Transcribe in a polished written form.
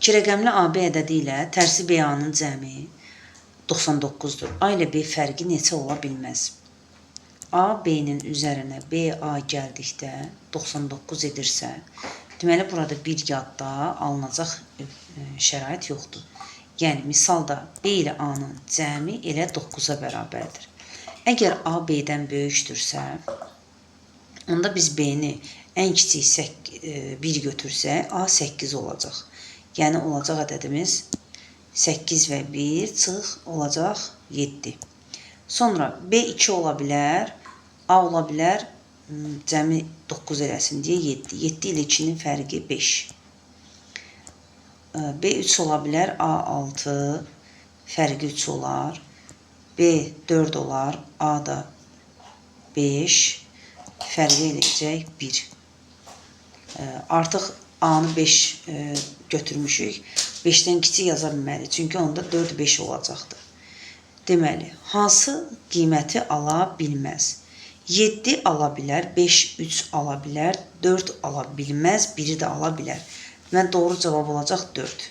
2 rəqəmli AB ədədi ilə tərsi BA-nın cəmi 99-dur. A ilə B fərqi neçə ola bilməz? A, B-nin üzərinə BA gəldikdə 99 edirsə, deməli, burada bir yadda alınacaq şərait yoxdur. Yəni, misalda B ilə A-nın cəmi elə 9-a bərabərdir. Əgər A, B-dən böyükdürsə, onda biz B-ni ən kiçik 1 götürsək, A 8 olacaq. Yəni, olacaq ədədimiz 8 və 1 çıx olacaq 7. Sonra B 2 ola bilər, A ola bilər, cəmi 9 eləsin deyə 7. 7 ilə 2-nin fərqi 5. B 3 ola bilər, A 6, fərqi 3 olar. B 4 olar, A da 5, fərqi eləyəcək 1. Artıq A-nı 5 götürmüşük. 5-dən kiçik yaza bilməli, çünki onda 4-5 olacaqdır. Deməli, hansı qiyməti ala bilməz? 7 ala bilər, 5 3 ala bilər, 4 ala bilməz, 1-i də ala bilər. Deməli, doğru cavab olacaq 4.